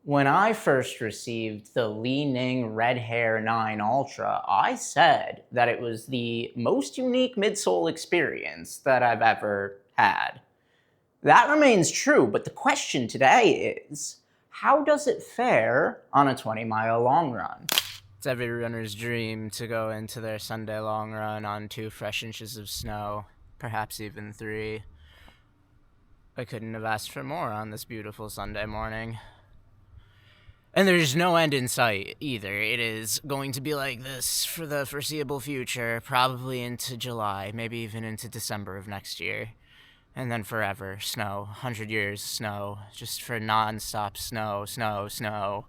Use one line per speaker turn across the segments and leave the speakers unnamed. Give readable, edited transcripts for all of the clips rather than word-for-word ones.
When I first received the Li-Ning Red Hair 9 Ultra, I said that it was the most unique midsole experience that I've ever had. That remains true, but the question today is, how does it fare on a 20-mile long run?
It's every runner's dream to go into their Sunday long run on 2 fresh inches of snow, perhaps even 3. I couldn't have asked for more on this beautiful Sunday morning. And there's no end in sight either. It is going to be like this for the foreseeable future, probably into July, maybe even into December of next year. And then forever, snow, 100 years, snow, just for non-stop snow, snow, snow.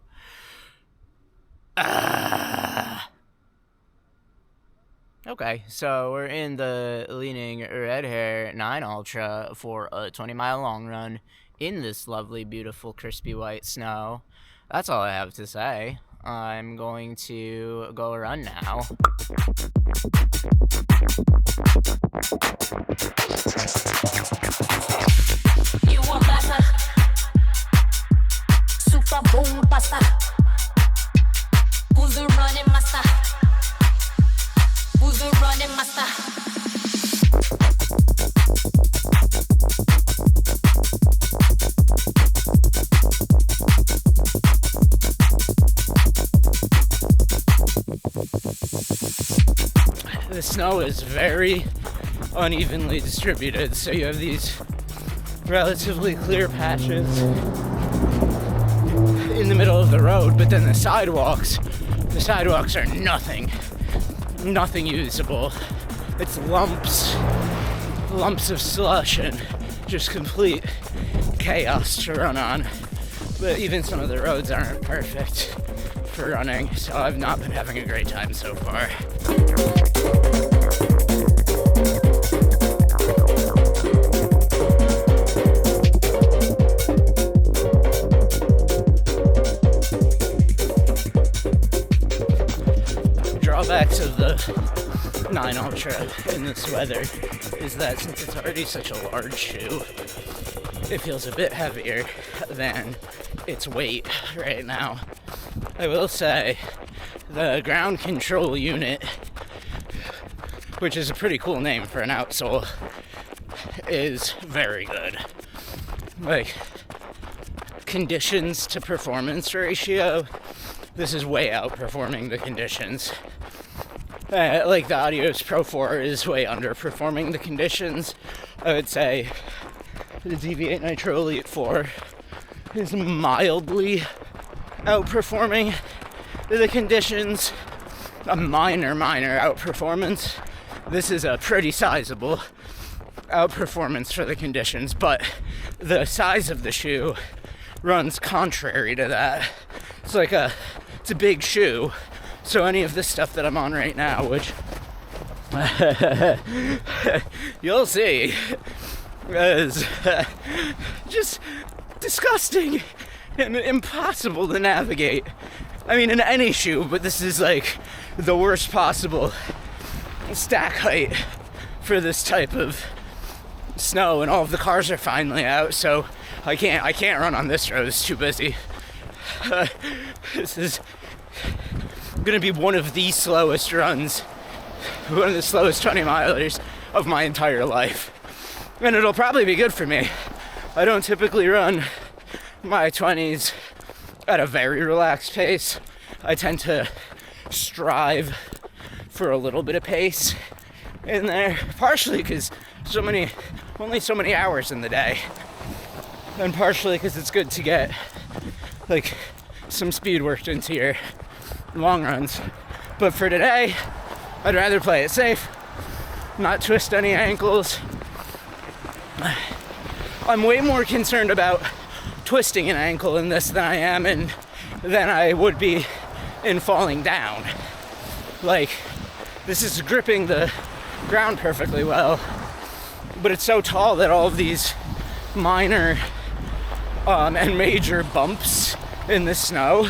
Okay, so we're in the Li-Ning Red Hair 9 Ultra for a 20-mile long run in this lovely, beautiful, crispy white snow. That's all I have to say. I'm going to go run now.
You want better? Super boom pasta. Who's the running master? Who's the running master?
The snow is very unevenly distributed, so you have these relatively clear patches in the middle of the road, but then the sidewalks are nothing usable. It's lumps of slush and just complete chaos to run on. But even some of the roads aren't perfect for running, so I've not been having a great time so far. Drawbacks of the 9 Ultra in this weather is that since it's already such a large shoe, it feels a bit heavier than its weight right now. I will say the ground control unit, which is a pretty cool name for an outsole, is very good. Like, conditions to performance ratio, this is way outperforming the conditions. Like the Adios Pro 4 is way underperforming the conditions. I would say the Deviate Nitro Elite 4 is mildly outperforming the conditions. A minor outperformance. This is a pretty sizable outperformance for the conditions, but the size of the shoe runs contrary to that. It's a big shoe, so any of this stuff that I'm on right now, which you'll see, is just disgusting and impossible to navigate. I mean, in any shoe, but this is like the worst possible stack height for this type of snow, and all of the cars are finally out, so I can't run on this road. It's too busy. This is gonna be one of the slowest runs, one of the slowest 20-milers of my entire life, and it'll probably be good for me. I don't typically run my 20s at a very relaxed pace. I tend to strive for a little bit of pace in there, partially because only so many hours in the day, and partially because it's good to get like some speed worked into your long runs. But for today, I'd rather play it safe, not twist any ankles. I'm way more concerned about twisting an ankle in this than I would be in falling down. Like, this is gripping the ground perfectly well, but it's so tall that all of these minor and major bumps in the snow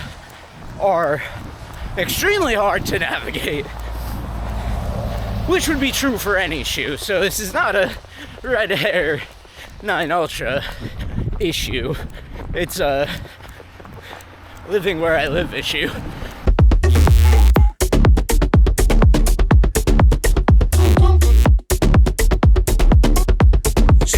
are extremely hard to navigate, which would be true for any shoe. So this is not a Red Hair 9 Ultra issue. It's living where I live issue.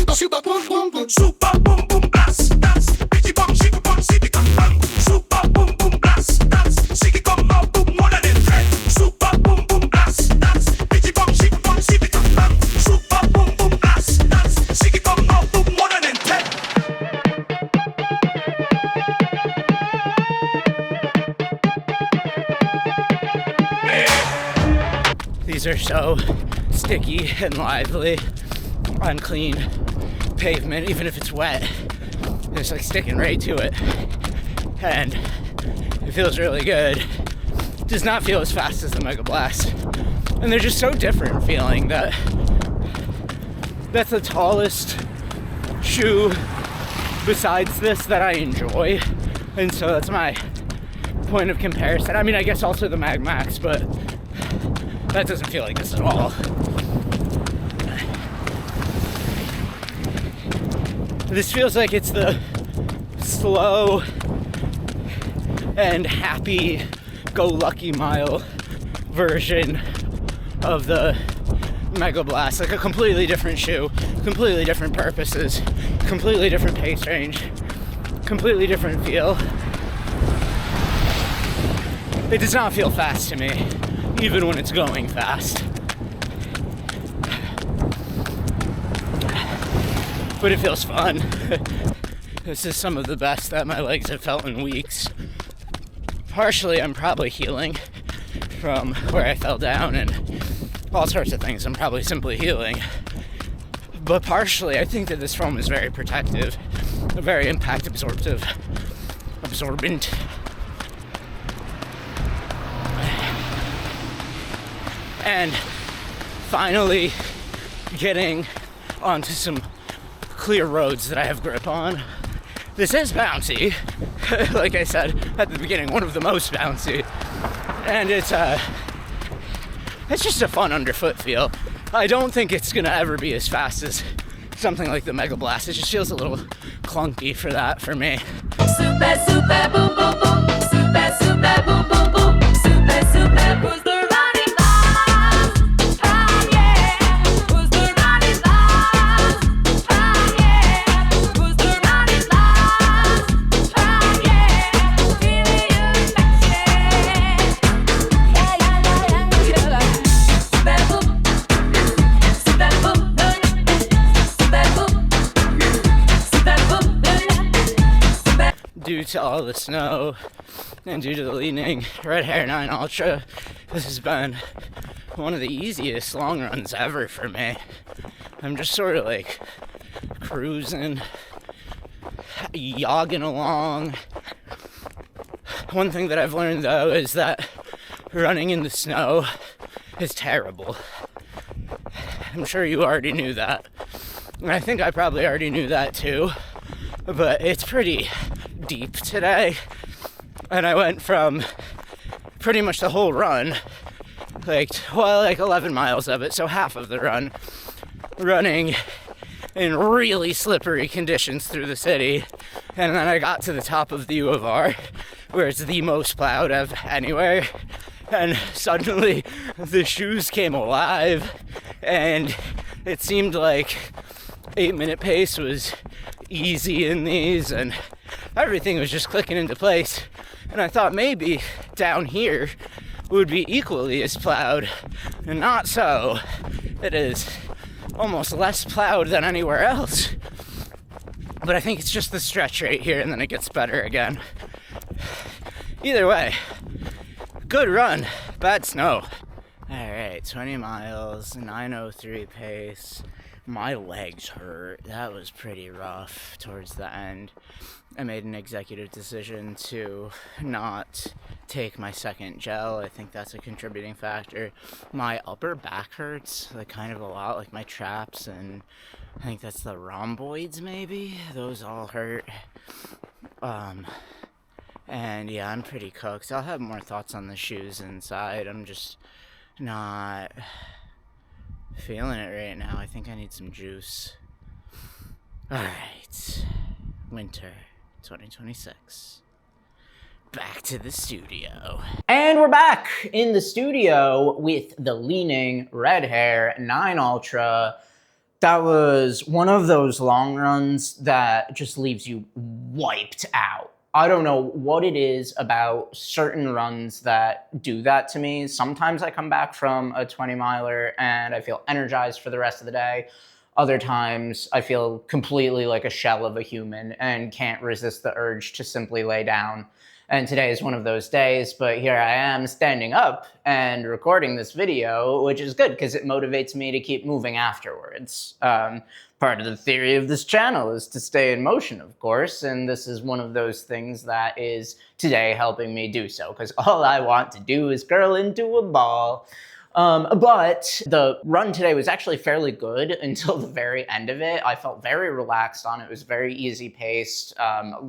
Super boom boom boom, super boom boom blast, dance, bitchy bum, shiki bum, shiki bum bum, super boom boom blast, dance, shiki bum bum boom, more than threat, super boom boom blast, dance, bitchy bum, shiki bum, shiki bum bum, super boom boom blast, dance, shiki bum bum boom, more than threat.
These are so sticky and lively on clean pavement, even if it's wet. It's like sticking right to it. And it feels really good. It does not feel as fast as the Mega Blast. And they're just so different feeling that that's the tallest shoe besides this that I enjoy. And so that's my point of comparison. I mean, I guess also the Mag Max, but that doesn't feel like this at all. This feels like it's the slow and happy go lucky mile version of the Mega Blast. Like a completely different shoe, completely different purposes, completely different pace range, completely different feel. It does not feel fast to me, even when it's going fast. But it feels fun. This is some of the best that my legs have felt in weeks. Partially, I'm probably healing from where I fell down and all sorts of things. I'm probably simply healing. But partially, I think that this foam is very protective, very impact absorbent. And finally getting onto some clear roads that I have grip on. This is bouncy, like I said at the beginning, one of the most bouncy, and it's just a fun underfoot feel. I don't think it's gonna ever be as fast as something like the Mega Blast. It just feels a little clunky for that for me.
Super, super, boom, boom, boom. Super, super, boom, boom, boom. Super, super, who's the running fast? Ah, yeah. Who's the running fast? Ah, yeah. Who's the running fast? Ah, yeah. Feel your passion. Yeah, yeah, yeah, yeah, yeah. Super, boom. Super, boom. Super, boom. Super, boom.
Due to all the snow and due to the Li-Ning Red Hair 9 Ultra, this has been one of the easiest long runs ever for me. I'm just sort of like cruising, yogging along. One thing that I've learned though is that running in the snow is terrible. I'm sure you already knew that. And I think I probably already knew that too. But it's pretty deep today. And I went from pretty much the whole run, like 11 miles of it, so half of the run, running in really slippery conditions through the city. And then I got to the top of the U of R, where it's the most plowed of anywhere. And suddenly the shoes came alive, and it seemed like 8-minute pace was easy in these, and everything was just clicking into place. And I thought maybe down here would be equally as plowed, and not so. It is almost less plowed than anywhere else. But I think it's just the stretch right here, and then it gets better again. Either way, good run, bad snow. Alright, 20 miles, 9:03 pace. My legs hurt. That was pretty rough towards the end. I made an executive decision to not take my second gel. I think that's a contributing factor. My upper back hurts, like kind of a lot, like my traps, and I think that's the rhomboids maybe. Those all hurt. And yeah, I'm pretty cooked. I'll have more thoughts on the shoes inside. I'm just not feeling it right now. I think I need some juice. Alright. Winter 2026. back to the studio.
And we're back in the studio with the Li-Ning Red Hair 9 Ultra. That was one of those long runs that just leaves you wiped out. I don't know what it is about certain runs that do that to me. Sometimes I come back from a 20 miler and I feel energized for the rest of the day. Other times I feel completely like a shell of a human and can't resist the urge to simply lay down. And today is one of those days, but here I am standing up and recording this video, which is good because it motivates me to keep moving afterwards. Part of the theory of this channel is to stay in motion, of course, and this is one of those things that is today helping me do so, because all I want to do is curl into a ball. But the run today was actually fairly good until the very end of it. I felt very relaxed on it. It was very easy paced.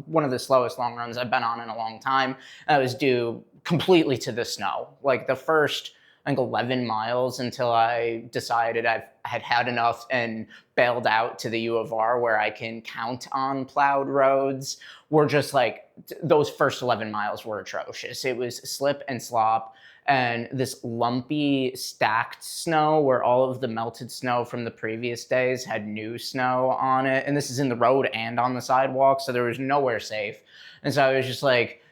One of the slowest long runs I've been on in a long time. And it was due completely to the snow. Like the first, I think, 11 miles until I decided I had had enough and bailed out to the U of R where I can count on plowed roads were just like, those first 11 miles were atrocious. It was slip and slop. And this lumpy stacked snow where all of the melted snow from the previous days had new snow on it. And this is in the road and on the sidewalk, so there was nowhere safe. And so I was just like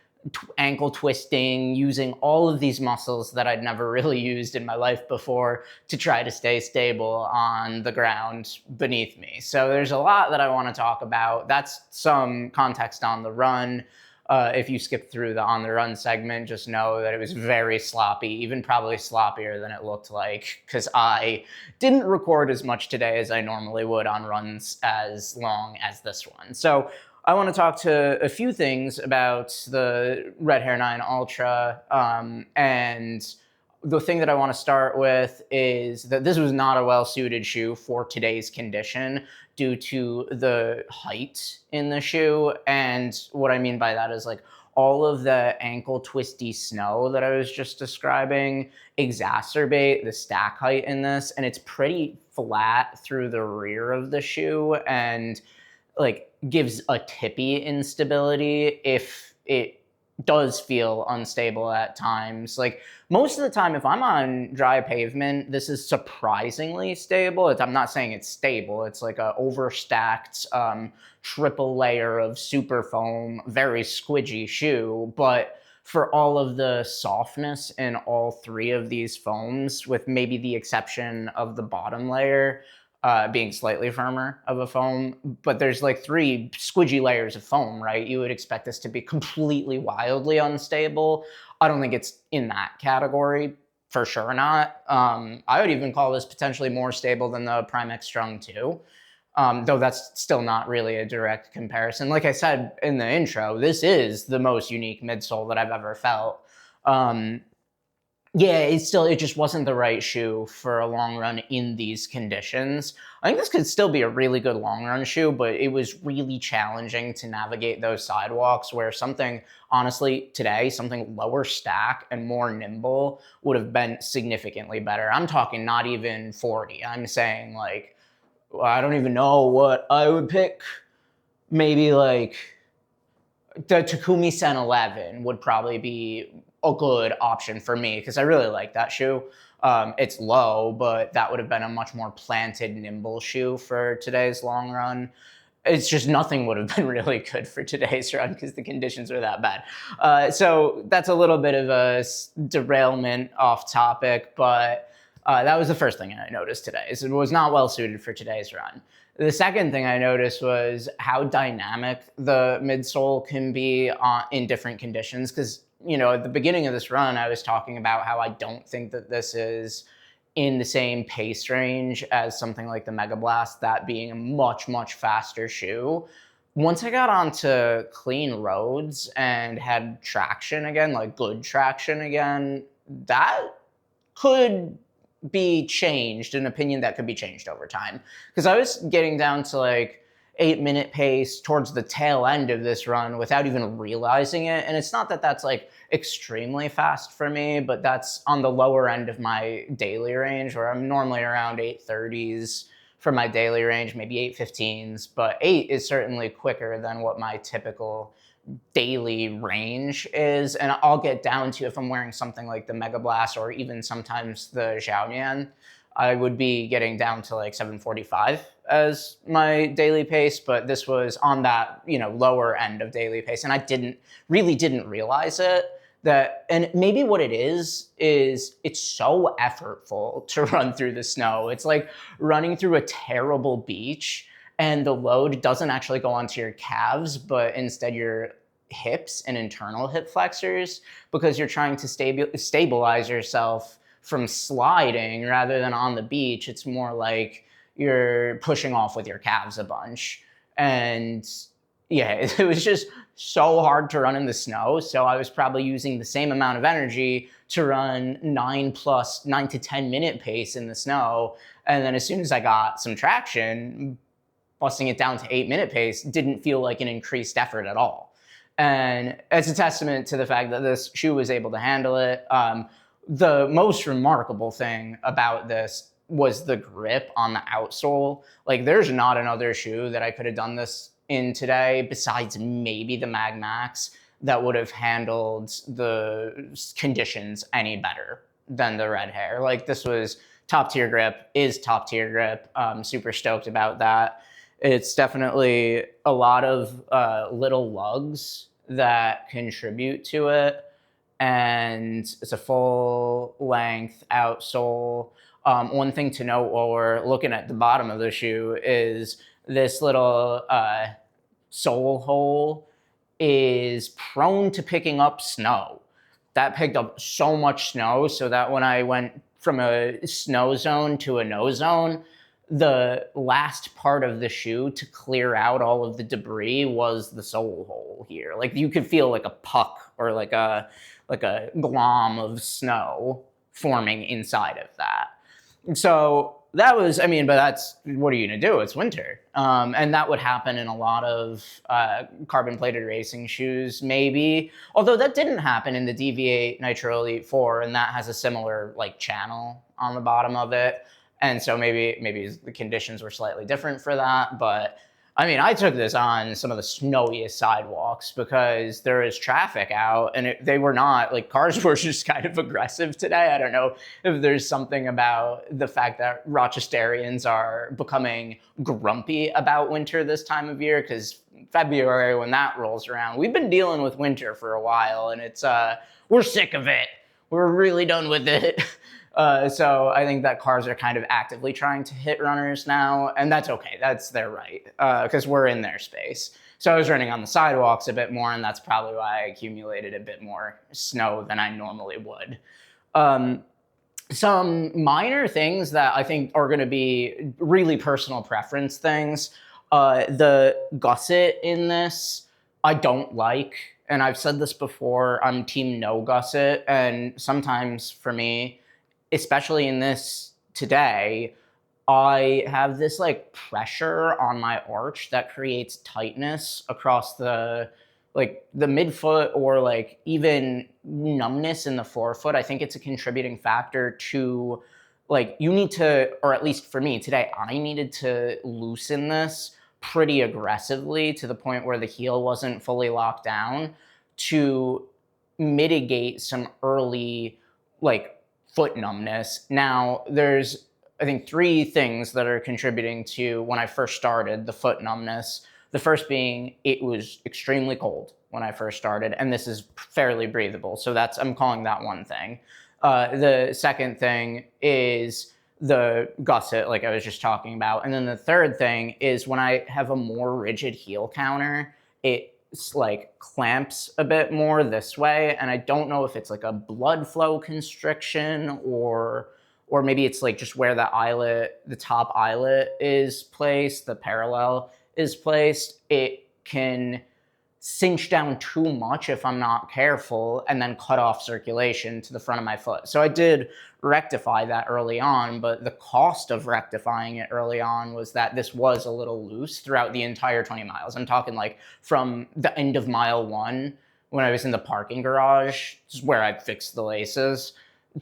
ankle twisting, using all of these muscles that I'd never really used in my life before to try to stay stable on the ground beneath me. So there's a lot that I want to talk about. That's some context on the run. If you skip through the on the run segment, just know that it was very sloppy, even probably sloppier than it looked like, because I didn't record as much today as I normally would on runs as long as this one. So I want to talk to a few things about the Red Hair 9 Ultra, and the thing that I want to start with is that this was not a well-suited shoe for today's condition due to the height in the shoe. And what I mean by that is like all of the ankle twisty snow that I was just describing exacerbate the stack height in this. And it's pretty flat through the rear of the shoe and like gives a tippy instability if it does feel unstable at times. Like most of the time, if I'm on dry pavement, this is surprisingly stable. I'm not saying it's stable. It's like a overstacked triple layer of super foam, very squidgy shoe. But for all of the softness in all three of these foams, with maybe the exception of the bottom layer, being slightly firmer of a foam, but there's like three squidgy layers of foam, right? You would expect this to be completely wildly unstable. I don't think it's in that category, for sure not. I would even call this potentially more stable than the Prime X Strung 2, though that's still not really a direct comparison. Like I said in the intro, this is the most unique midsole that I've ever felt. Yeah, it just wasn't the right shoe for a long run in these conditions. I think this could still be a really good long run shoe, but it was really challenging to navigate those sidewalks where something, honestly, today, something lower stack and more nimble would have been significantly better. I'm talking not even 40. I'm saying like, I don't even know what I would pick. Maybe like the Takumi Sen 11 would probably be a good option for me because I really like that shoe. It's low, but that would have been a much more planted, nimble shoe for today's long run. It's just nothing would have been really good for today's run because the conditions are that bad. So that's a little bit of a derailment off topic, but that was the first thing I noticed today. Is it was not well suited for today's run. The second thing I noticed was how dynamic the midsole can be in different conditions. Because, you know, at the beginning of this run, I was talking about how I don't think that this is in the same pace range as something like the Mega Blast, that being a much, much faster shoe. Once I got onto clean roads and had traction again, like good traction again, that could be changed, an opinion that could be changed over time. Because I was getting down to like 8-minute pace towards the tail end of this run without even realizing it. And it's not that that's like extremely fast for me, but that's on the lower end of my daily range, where I'm normally around 8:30s for my daily range, maybe 8:15s, but 8 is certainly quicker than what my typical daily range is, and I'll get down to if I'm wearing something like the Mega Blast or even sometimes the Xiaoyan, I would be getting down to like 745 as my daily pace, but this was on that, lower end of daily pace, and I didn't realize it. And maybe what it is it's so effortful to run through the snow. It's like running through a terrible beach, and the load doesn't actually go onto your calves, but instead your hips and internal hip flexors, because you're trying to stabilize yourself from sliding rather than on the beach. It's more like you're pushing off with your calves a bunch. And yeah, it was just so hard to run in the snow. So I was probably using the same amount of energy to run 9 to 10 minute pace in the snow. And then as soon as I got some traction, busting it down to 8-minute pace didn't feel like an increased effort at all. And it's a testament to the fact that this shoe was able to handle it. The most remarkable thing about this was the grip on the outsole. Like, there's not another shoe that I could have done this in today, besides maybe the Mag Max, that would have handled the conditions any better than the Red Hair. Like, this was top tier grip, is top tier grip. Super stoked about that. It's definitely a lot of little lugs that contribute to it. And it's a full length outsole. One thing to note while we're looking at the bottom of the shoe is this little sole hole is prone to picking up snow. That picked up so much snow, so that when I went from a snow zone to a no zone, the last part of the shoe to clear out all of the debris was the sole hole here. Like, you could feel like a puck or like a glom of snow forming inside of that. So that was, but that's, what are you gonna do? It's winter. And that would happen in a lot of carbon plated racing shoes, maybe. Although that didn't happen in the DV8 Nitro Elite 4, and that has a similar like channel on the bottom of it. And so maybe the conditions were slightly different for that. But I took this on some of the snowiest sidewalks because there is traffic out, and they were not, like, cars were just kind of aggressive today. I don't know if there's something about the fact that Rochesterians are becoming grumpy about winter this time of year, because February, when that rolls around, we've been dealing with winter for a while, and it's we're sick of it. We're really done with it. So I think that cars are kind of actively trying to hit runners now, and that's okay. That's their right, because we're in their space. So I was running on the sidewalks a bit more, and that's probably why I accumulated a bit more snow than I normally would. Some minor things that I think are going to be really personal preference things. The gusset in this, I don't like. And I've said this before, I'm team no gusset. And sometimes for me, especially in this today, I have this like pressure on my arch that creates tightness across the midfoot, or like even numbness in the forefoot. I think it's a contributing factor to, like, you need to, or at least for me today, I needed to loosen this pretty aggressively to the point where the heel wasn't fully locked down to mitigate some early like foot numbness. Now, there's, I think, 3 things that are contributing to, when I first started, the foot numbness. The first being, it was extremely cold when I first started, and this is fairly breathable. So I'm calling that one thing. The second thing is the gusset, like I was just talking about. And then the third thing is, when I have a more rigid heel counter, it's like clamps a bit more this way, and I don't know if it's like a blood flow constriction or maybe it's like just where the top eyelet is placed, the parallel is placed. It can cinch down too much if I'm not careful, and then cut off circulation to the front of my foot. So I did rectify that early on, but the cost of rectifying it early on was that this was a little loose throughout the entire 20 miles. I'm talking like from the end of mile 1, when I was in the parking garage, where I fixed the laces.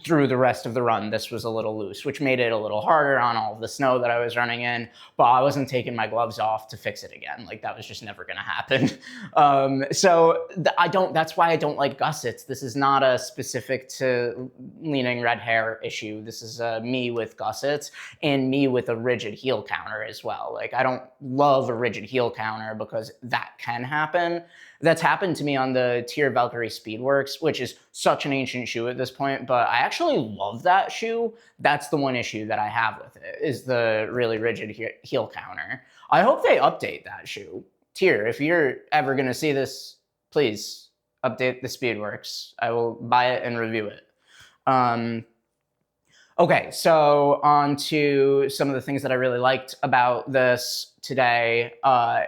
through the rest of the run, this was a little loose, which made it a little harder on all of the snow that I was running in. But I wasn't taking my gloves off to fix it again. Like that was just never going to happen. That's why I don't like gussets. This is not a specific to Li-Ning red hair issue. This is me with gussets and me with a rigid heel counter as well. Like I don't love a rigid heel counter because that can happen. That's happened to me on the Tier Valkyrie Speedworks, which is such an ancient shoe at this point, but I actually love that shoe. That's the one issue that I have with it, is the really rigid heel counter. I hope they update that shoe. Tier, if you're ever going to see this, please update the Speedworks. I will buy it and review it. Okay, so on to some of the things that I really liked about this today.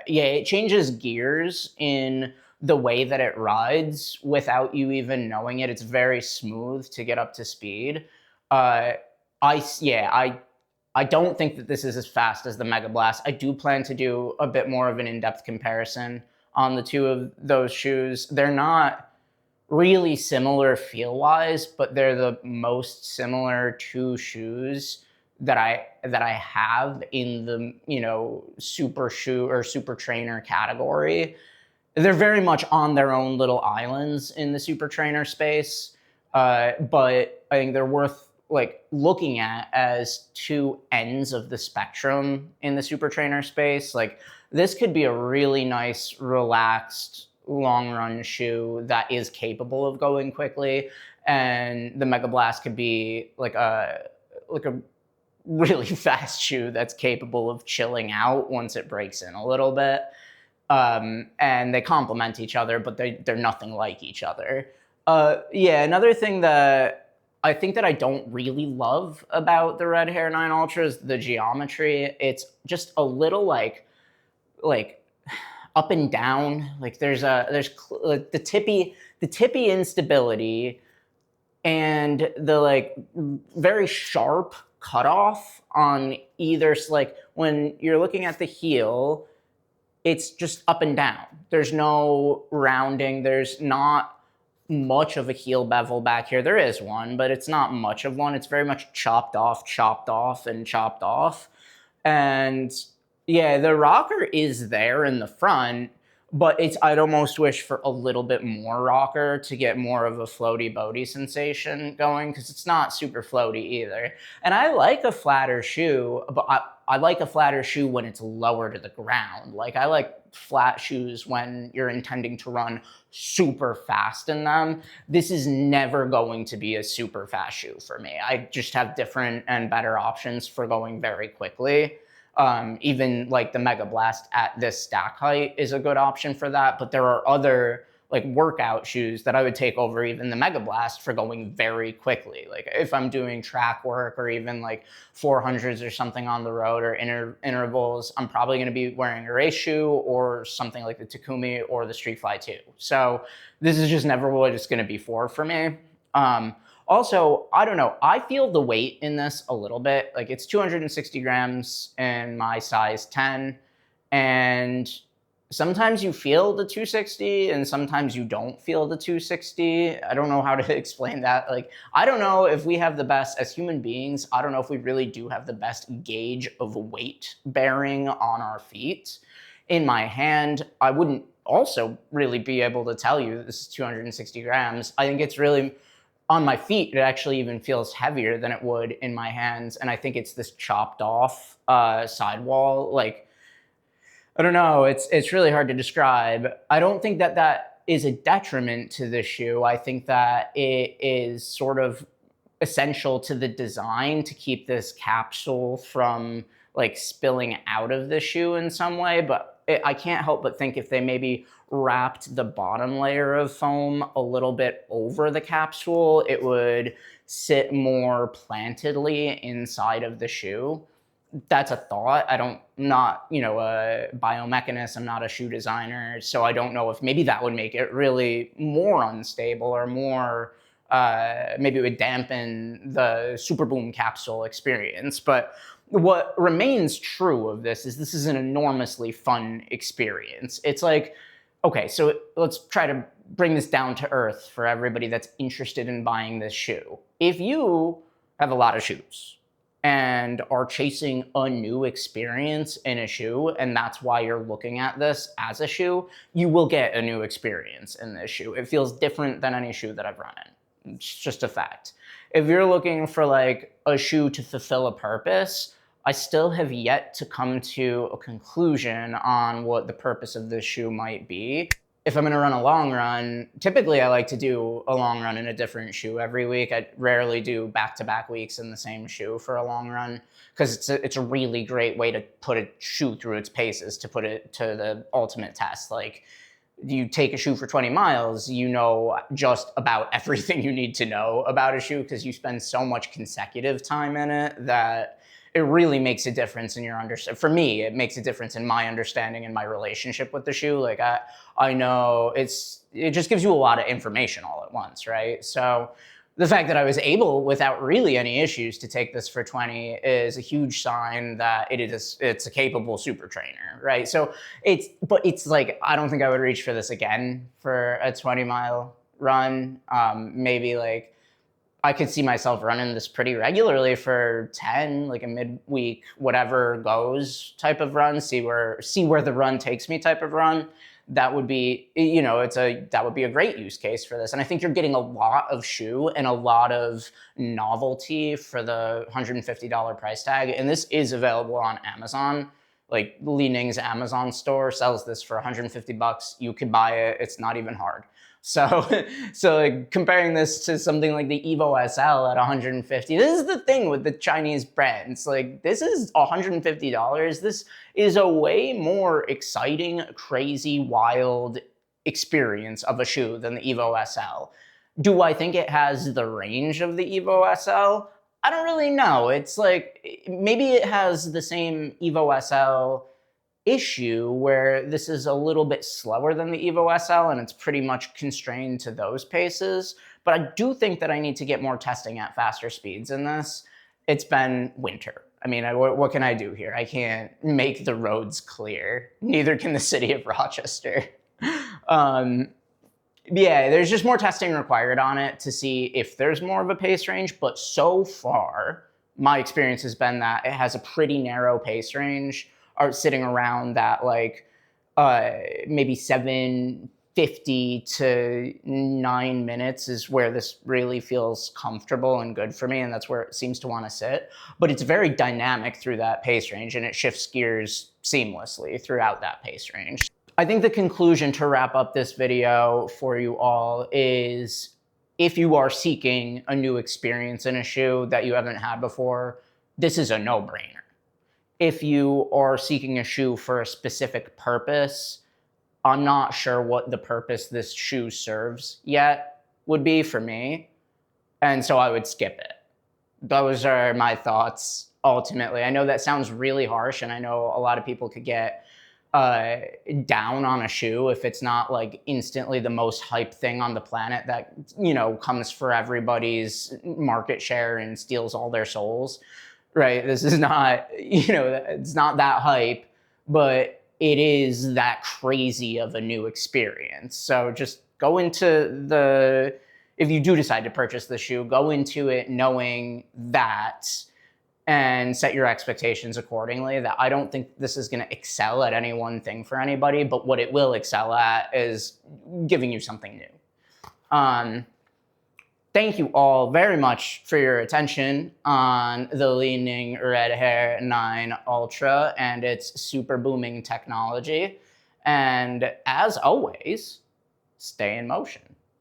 It changes gears in the way that it rides without you even knowing it. It's very smooth to get up to speed. I don't think that this is as fast as the Mega Blast. I do plan to do a bit more of an in-depth comparison on the two of those shoes. They're not really similar feel-wise, but they're the most similar two shoes that I have in the super shoe or super trainer category. They're very much on their own little islands in the super trainer space, but I think they're worth looking at as two ends of the spectrum in the super trainer space. Like this could be a really nice, relaxed, long run shoe that is capable of going quickly, and the Mega Blast could be like a really fast shoe that's capable of chilling out once it breaks in a little bit. And they complement each other, but they're nothing like each other. Another thing that I think that I don't really love about the Red Hair 9 Ultra is the geometry. It's just a little like up and down. Like there's the tippy instability and the very sharp cutoff on either. When you're looking at the heel, it's just up and down. There's no rounding. There's not much of a heel bevel back here. There is one, but it's not much of one. It's very much chopped off, and chopped off. And yeah, the rocker is there in the front, but I'd almost wish for a little bit more rocker to get more of a floaty boaty sensation going, because it's not super floaty either. And I like a flatter shoe, but I like a flatter shoe when it's lower to the ground. Like I like flat shoes when you're intending to run super fast in them. This is never going to be a super fast shoe for me. I just have different and better options for going very quickly. Even like the Mega Blast at this stack height is a good option for that, but there are other workout shoes that I would take over even the Mega Blast for going very quickly. Like if I'm doing track work or even 400s or something on the road or intervals, I'm probably going to be wearing a race shoe or something like the Takumi or the Street Fly 2. So this is just never what it's going to be for me. Also, I don't know, I feel the weight in this a little bit. It's 260 grams in my size 10, and sometimes you feel the 260 and sometimes you don't feel the 260. I don't know how to explain that. I don't know if we have the best, as human beings, I don't know if we really do have the best gauge of weight bearing on our feet. In my hand, I wouldn't also really be able to tell you this is 260 grams. I think it's really, on my feet, it actually even feels heavier than it would in my hands. And I think it's this chopped off sidewall. I don't know, it's really hard to describe. I don't think that is a detriment to the shoe. I think that it is sort of essential to the design to keep this capsule from spilling out of the shoe in some way. But I can't help but think if they maybe wrapped the bottom layer of foam a little bit over the capsule, it would sit more plantedly inside of the shoe. That's a thought. I'm not a biomechanist. I'm not a shoe designer. So I don't know if maybe that would make it really more unstable or more, maybe it would dampen the Super Boom capsule experience. But what remains true of this is an enormously fun experience. It's Okay, so let's try to bring this down to earth for everybody that's interested in buying this shoe. If you have a lot of shoes and are chasing a new experience in a shoe, and that's why you're looking at this as a shoe, you will get a new experience in this shoe. It feels different than any shoe that I've run in. It's just a fact. If you're looking for like a shoe to fulfill a purpose, I still have yet to come to a conclusion on what the purpose of this shoe might be. If I'm gonna run a long run, typically I like to do a long run in a different shoe every week. I rarely do back-to-back weeks in the same shoe for a long run, because it's a really great way to put a shoe through its paces, to put it to the ultimate test. Like, you take a shoe for 20 miles, you know just about everything you need to know about a shoe, because you spend so much consecutive time in it that it really makes a difference in your understanding. For me, it makes a difference in my understanding and my relationship with the shoe. Like, I know it just gives you a lot of information all at once, right? So the fact that I was able, without really any issues, to take this for 20 is a huge sign that it's a capable super trainer, right? So it's like, I don't think I would reach for this again for a 20-mile run. Maybe like, I could see myself running this pretty regularly for 10, like a midweek, whatever goes type of run, see where the run takes me type of run. That would be, you know, that would be a great use case for this. And I think you're getting a lot of shoe and a lot of novelty for the $150 price tag. And this is available on Amazon. Like, Li-Ning's Amazon store sells this for 150 bucks. You could buy it. It's not even hard. So like, comparing this to something like the Evo SL at 150, this is the thing with the Chinese brands. Like, this is $150. This is a way more exciting, crazy, wild experience of a shoe than the Evo SL. Do I think it has the range of the Evo SL? I don't really know. It's like, maybe it has the same Evo SL issue where this is a little bit slower than the Evo SL and it's pretty much constrained to those paces. But I do think that I need to get more testing at faster speeds in this. It's been winter. I mean, what can I do here? I can't make the roads clear. Neither can the city of Rochester. Yeah, there's just more testing required on it to see if there's more of a pace range. But so far, my experience has been that it has a pretty narrow pace range, are sitting around that, like, maybe 750 to 9 minutes is where this really feels comfortable and good for me, and that's where it seems to want to sit. But it's very dynamic through that pace range, and it shifts gears seamlessly throughout that pace range. I think the conclusion to wrap up this video for you all is, if you are seeking a new experience in a shoe that you haven't had before, this is a no-brainer. If you are seeking a shoe for a specific purpose, I'm not sure what the purpose this shoe serves yet would be for me, and so I would skip it. Those are my thoughts, ultimately. I know that sounds really harsh, and I know a lot of people could get down on a shoe if it's not like instantly the most hype thing on the planet that, you know, comes for everybody's market share and steals all their souls. Right, this is not, you know, it's not that hype, but it is that crazy of a new experience. So just go into if you do decide to purchase the shoe, go into it knowing that and set your expectations accordingly. That I don't think this is gonna excel at any one thing for anybody, but what it will excel at is giving you something new. Thank you all very much for your attention on the Li-Ning Red Hair 9 Ultra and its super booming technology. And as always, stay in motion.